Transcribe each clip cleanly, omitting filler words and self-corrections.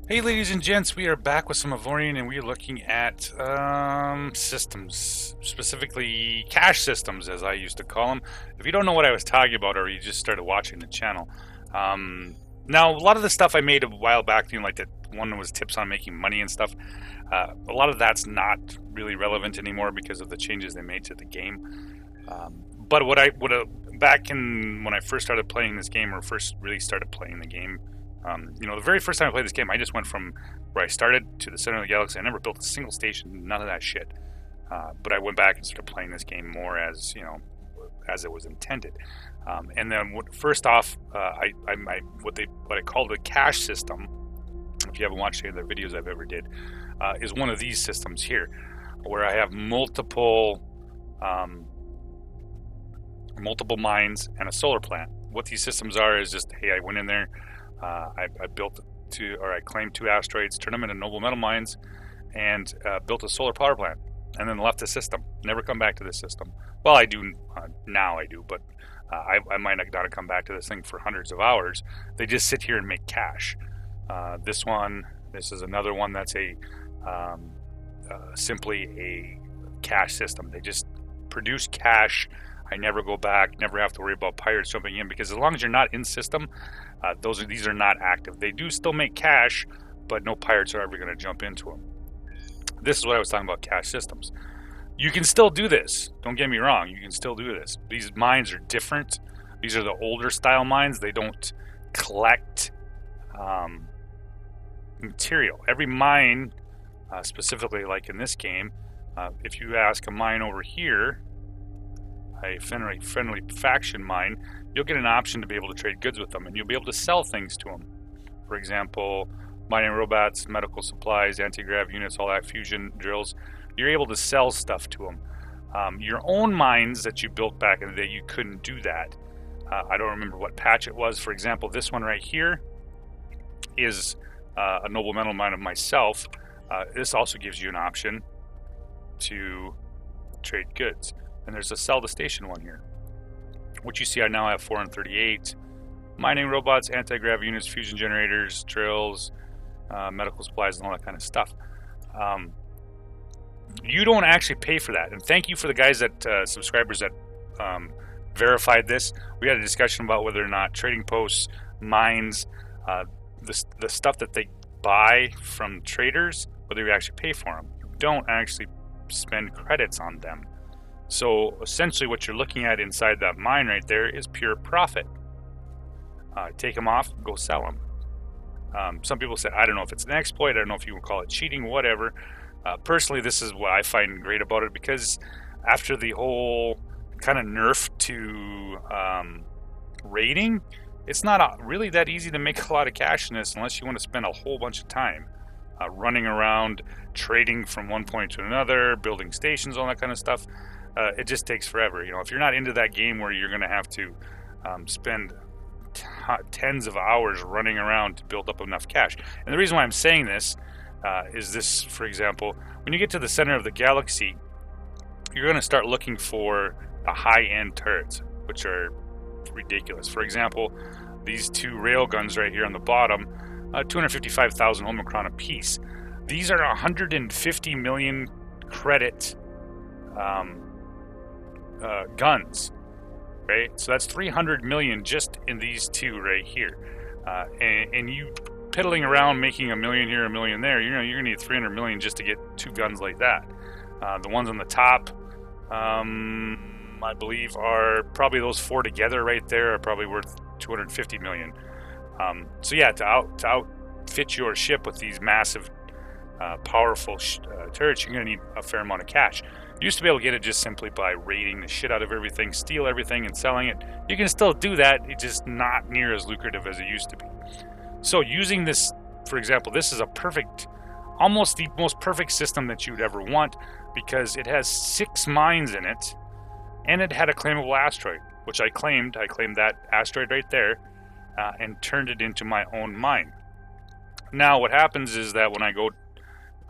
Hey ladies and gents, we are back with some Avorion and we are looking at systems, specifically cache systems as I used to call them. If you don't know what I was talking about or you just started watching the channel, now a lot of the stuff I made a while back, like that one that was tips on making money and stuff, a lot of that's not really relevant anymore because of the changes they made to the game. But what I would back in when I first started playing this game or first really started playing the game, the very first time I played this game, I just went from where I started to the center of the galaxy. I never built a single station, none of that shit. But I went back and started playing this game more as as it was intended. And then first off, what I call the cache system. If you haven't watched any of the videos I've ever did, is one of these systems here, where I have multiple mines and a solar plant. What these systems are is just, hey, I went in there. I claimed 2 asteroids, turned them into noble metal mines, and built a solar power plant, and then left the system. Never come back to this system. Well, I do now, but I might not gotta come back to this thing for hundreds of hours. They just sit here and make cash. This is another one that's simply a cash system. They just produce cash. I never go back, never have to worry about pirates jumping in, because as long as you're not in system, these are not active. They do still make cash, but no pirates are ever going to jump into them. This is what I was talking about, cash systems. You can still do this. Don't get me wrong. You can still do this. These mines are different. These are the older style mines. They don't collect material. Every mine, specifically like in this game, if you ask a mine over here, a friendly faction mine, you'll get an option to be able to trade goods with them, and you'll be able to sell things to them. For example, mining robots, medical supplies, anti-grav units, all that, fusion drills. You're able to sell stuff to them. Your own mines that you built back in the day, you couldn't do that. I don't remember what patch it was. For example, this one right here is a noble metal mine of myself. This also gives you an option to trade goods. And there's a sell the station one here, which you see I now have 438 mining robots, anti-grav units, fusion generators, drills, medical supplies, and all that kind of stuff. You don't actually pay for that, and thank you for the guys that subscribers that verified this. We had a discussion about whether or not trading posts, mines, the stuff that they buy from traders, whether you actually pay for them. You don't actually spend credits on them. So essentially what you're looking at inside that mine right there is pure profit. Take them off, go sell them. Some people say, I don't know if it's an exploit, I don't know if you would call it cheating, whatever. Personally, this is what I find great about it, because after the whole kind of nerf to raiding, it's not really that easy to make a lot of cash in this unless you want to spend a whole bunch of time running around, trading from one point to another, building stations, all that kind of stuff. It just takes forever. If you're not into that game where you're going to have to spend tens of hours running around to build up enough cash. And the reason why I'm saying this is this, for example, when you get to the center of the galaxy, you're going to start looking for the high-end turrets, which are ridiculous. For example, these 2 rail guns right here on the bottom, 255,000 Omicron apiece. These are 150 million credit guns, right? So that's 300 million just in these 2 right here. And you piddling around making $1 million here, $1 million there, you're gonna need 300 million just to get 2 guns like that. The ones on the top, I believe, are probably those 4 together right there are probably worth 250 million. So yeah, to outfit your ship with these massive, powerful turrets, you're gonna need a fair amount of cash. You used to be able to get it just simply by raiding the shit out of everything, steal everything, and selling it. You can still do that, it's just not near as lucrative as it used to be. So using this, for example, this is almost the most perfect system that you'd ever want, because it has 6 mines in it, and it had a claimable asteroid, which I claimed. I claimed that asteroid right there, and turned it into my own mine. Now what happens is that when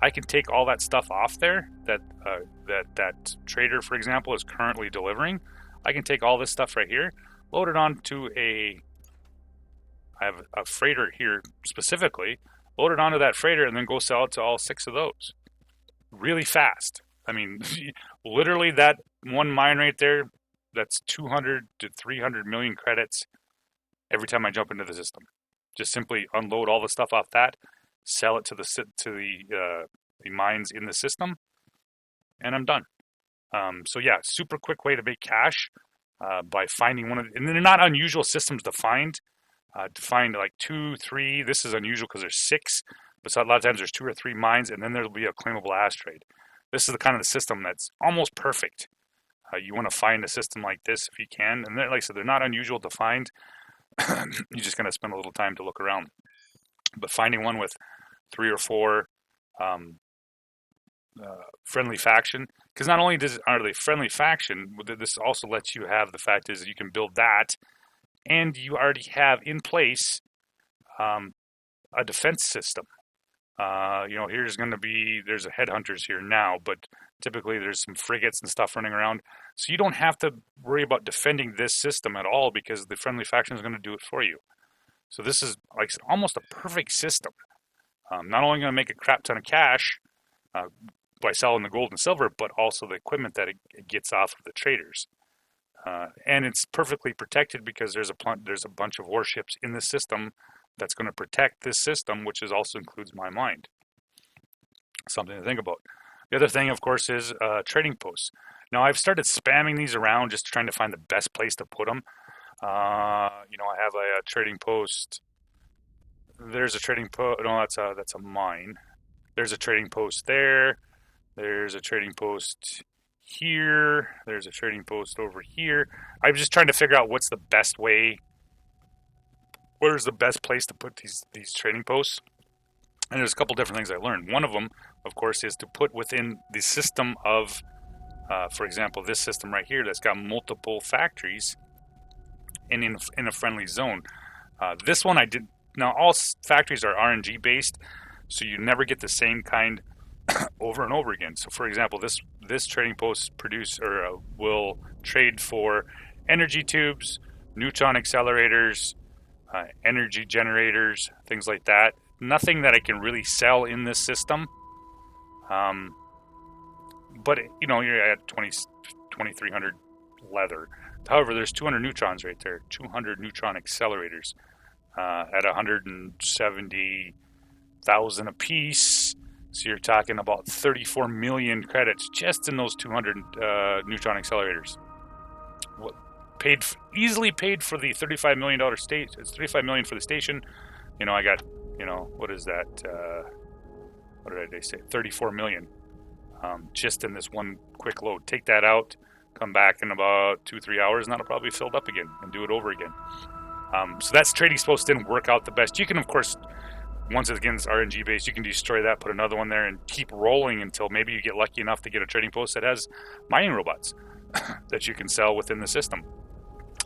I can take all that stuff off there that trader, for example, is currently delivering. I can take all this stuff right here, load it onto I have a freighter here specifically, load it onto that freighter, and then go sell it to all 6 of those really fast. I mean, literally that one mine right there, that's 200 to 300 million credits every time I jump into the system. Just simply unload all the stuff off that, sell it to the mines in the system, and I'm done. So yeah, super quick way to make cash by finding one of, and they're not unusual systems to find. To find like 2, 3, this is unusual because there's 6, but so a lot of times there's 2 or 3 mines, and then there'll be a claimable ash trade. This is the kind of the system that's almost perfect. You want to find a system like this if you can, and like I said, they're not unusual to find. You're just going to spend a little time to look around. But finding one with 3 or 4 friendly faction, because not only are they friendly faction, this also lets you have the fact is you can build that, and you already have in place a defense system. There's a headhunters here now, but typically there's some frigates and stuff running around. So you don't have to worry about defending this system at all because the friendly faction is going to do it for you. So this is like almost a perfect system. Not only going to make a crap ton of cash by selling the gold and silver, but also the equipment that it gets off of the traders. And it's perfectly protected because there's a bunch of warships in the system that's going to protect this system, which also includes my mind. Something to think about. The other thing, of course, is trading posts. Now, I've started spamming these around, just trying to find the best place to put them. I have a trading post. There's a trading post. No, that's a mine. There's a trading post there. There's a trading post here. There's a trading post over here. I'm just trying to figure out what's the best way. Where's the best place to put these trading posts? And there's a couple different things I learned. One of them, of course, is to put within the system of, for example, this system right here that's got multiple factories and in a friendly zone. This one I did. Now, all factories are RNG based, so you never get the same kind over and over again. So, for example, this trading post will trade for energy tubes, neutron accelerators, energy generators, things like that. Nothing that I can really sell in this system. But you're at 2,300 leather. However, there's 200 neutrons right there. 200 neutron accelerators at 170,000 a piece. So you're talking about 34 million credits just in those 200 neutron accelerators. Easily paid for the $35 million state. It's $35 million for the station. I got, what is that? What did I say? 34 million. Just in this one quick load. Take that out, come back in about 2-3 hours, and that'll probably be filled up again and do it over again. So that's trading post didn't work out the best. You can, of course, once again it's RNG based, you can destroy that, put another one there, and keep rolling until maybe you get lucky enough to get a trading post that has mining robots that you can sell within the system.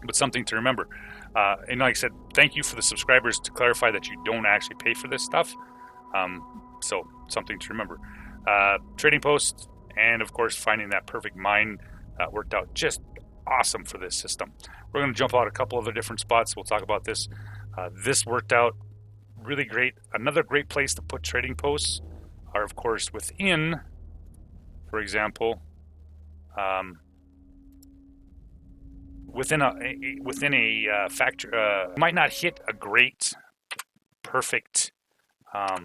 But something to remember. And like I said, thank you for the subscribers to clarify that you don't actually pay for this stuff. So something to remember. Trading posts, and of course finding that perfect mine worked out just awesome for this system. We're going to jump out a couple other different spots. We'll talk about this. This worked out really great. Another great place to put trading posts are, of course, within, for example, within a factory. Might not hit a great, perfect. A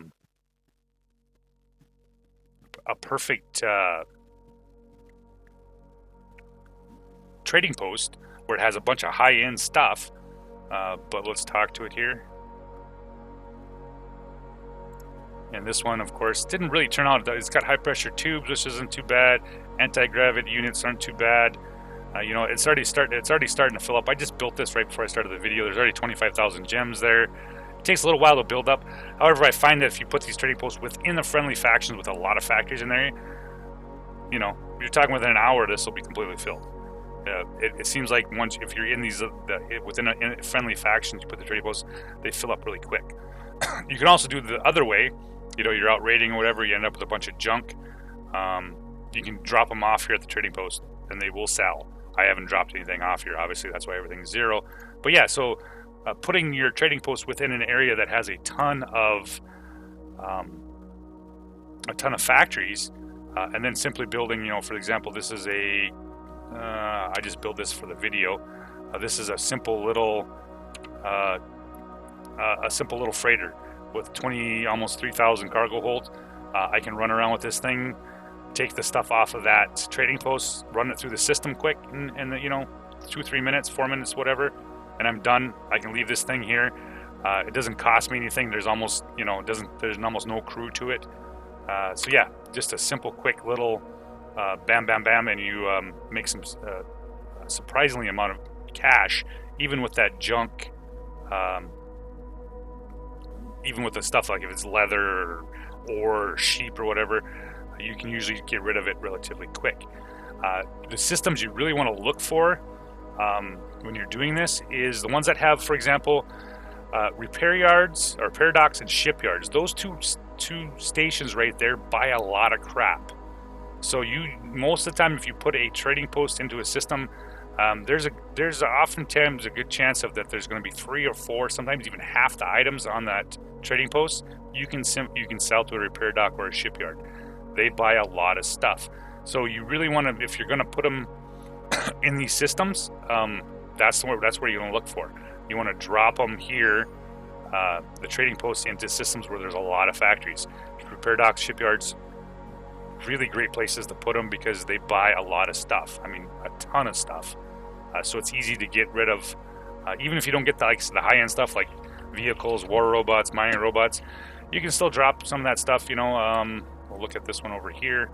perfect trading post where it has a bunch of high-end stuff, but let's talk to it here. And this one, of course, didn't really turn out. It's got high-pressure tubes, which isn't too bad. Anti-gravity units aren't too bad. It's already starting to fill up. I just built this right before I started the video. There's already 25,000 gems there. It takes a little while to build up. However, I find that if you put these trading posts within the friendly factions with a lot of factories in there, you're talking within an hour, this will be completely filled. It seems like if you're in these within a friendly factions, you put the trading posts, they fill up really quick. You can also do the other way. You're out raiding or whatever, you end up with a bunch of junk. You can drop them off here at the trading post, and they will sell. I haven't dropped anything off here, obviously. That's why everything's zero. But yeah, so putting your trading post within an area that has a ton of a ton of factories, and then simply building, for example, this is I just built this for the video. This is a simple little freighter with almost 3,000 cargo hold. I can run around with this thing, take the stuff off of that trading post, run it through the system quick, and 2, 3 minutes, 4 minutes, whatever, and I'm done. I can leave this thing here. It doesn't cost me anything. There's almost, there's almost no crew to it. So yeah, just a simple, quick little bam, bam, bam, and you make some surprisingly amount of cash, even with that junk. Even with the stuff like if it's leather or sheep or whatever, you can usually get rid of it relatively quick. The systems you really want to look for when you're doing this is the ones that have, for example, repair yards or repair docks and shipyards. Those two stations right there buy a lot of crap. So most of the time, if you put a trading post into a system, there's oftentimes a good chance that there's going to be 3 or 4, sometimes even half the items on that trading post you can sell to a repair dock or a shipyard. They buy a lot of stuff. So you really want to, if you're going to put them in these systems, that's where you're going to look for. You want to drop them here, the trading posts, into systems where there's a lot of factories. Repair docks, shipyards, really great places to put them because they buy a lot of stuff. I mean, a ton of stuff. So it's easy to get rid of, even if you don't get the high-end stuff like vehicles, war robots, mining robots. You can still drop some of that stuff. We'll look at this one over here.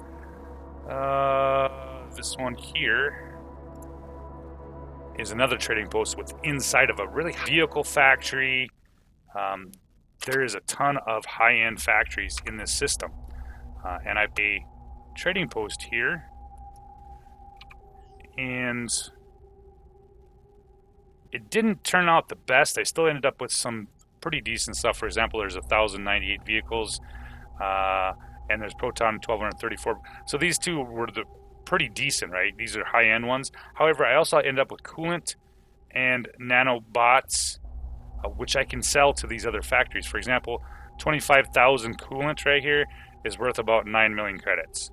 This one here is another trading post with inside of a really vehicle factory. There is a ton of high-end factories in this system, and I pay trading post here, and it didn't turn out the best. I still ended up with some pretty decent stuff. For example, there's 1,098 vehicles, and there's Proton 1,234. So these two were pretty decent, right? These are high-end ones. However, I also ended up with coolant and nanobots, which I can sell to these other factories. For example, 25,000 coolant right here is worth about 9 million credits.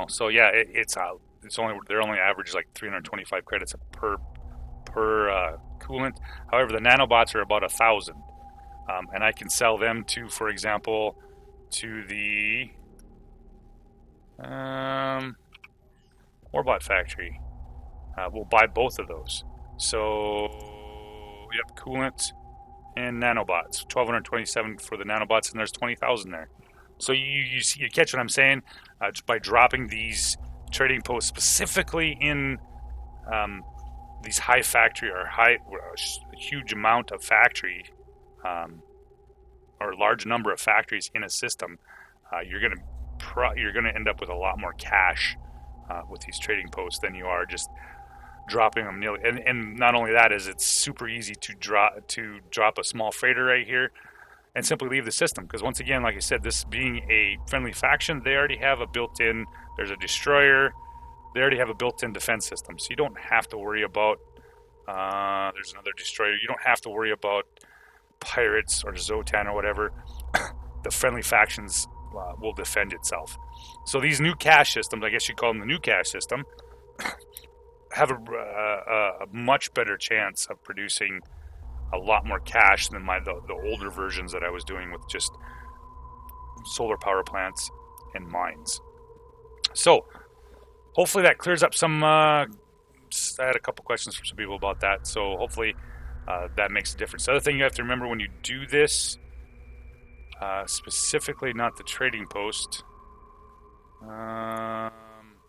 So yeah, they're only average like 325 credits per coolant. However, the nanobots are about 1,000, and I can sell them to, for example, to the Warbot factory. We'll buy both of those. So, yep, coolant and nanobots. 1,227 for the nanobots, and there's 20,000 there. So you catch what I'm saying? Just by dropping these trading posts specifically in these high factory or a huge amount of factory, or a large number of factories in a system, you're gonna end up with a lot more cash with these trading posts than you are just dropping them. And not only that, is it's super easy to drop a small freighter right here and simply leave the system, because once again, like I said, this being a friendly faction, they already have a built-in, there's a destroyer, they already have a built-in defense system, so you don't have to worry about there's another destroyer. You don't have to worry about pirates or Zotan or whatever. The friendly factions will defend itself. So these new cash systems, I guess you call them the new cash system, have a much better chance of producing a lot more cash than the older versions that I was doing with just solar power plants and mines. So hopefully that clears up some. I had a couple questions from some people about that, so hopefully that makes a difference. The other thing you have to remember when you do this, specifically not the trading post. No,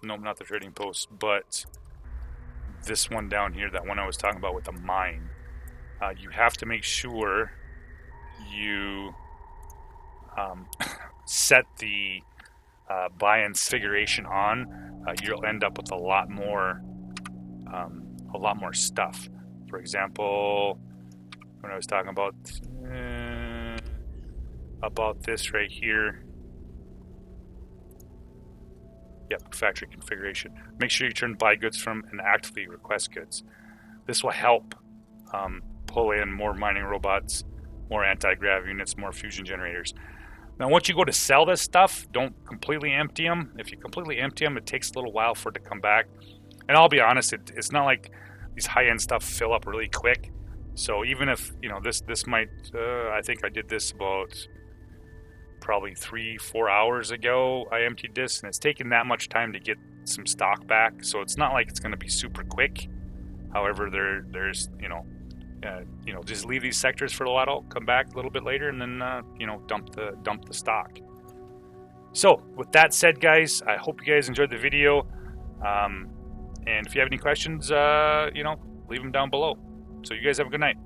not the trading post, but this one down here, that one I was talking about with the mine. You have to make sure you set the buy-in configuration on. You'll end up with a lot more stuff. For example, when I was talking about this right here. Yep, factory configuration. Make sure you turn buy goods from and actively request goods. This will help pull in more mining robots more anti-grav units, more fusion generators. Now, once you go to sell this stuff, don't completely empty them. If you completely empty them, it takes a little while for it to come back. And I'll be honest, it's not like these high-end stuff fill up really quick. So even if, this might, I think I did this about probably 3-4 hours ago. I emptied this, and it's taken that much time to get some stock back. So it's not like it's going to be super quick. However, there's just leave these sectors for a while, come back a little bit later, and then dump the stock. So with that said, guys, I hope you guys enjoyed the video. And if you have any questions, leave them down below. So you guys have a good night.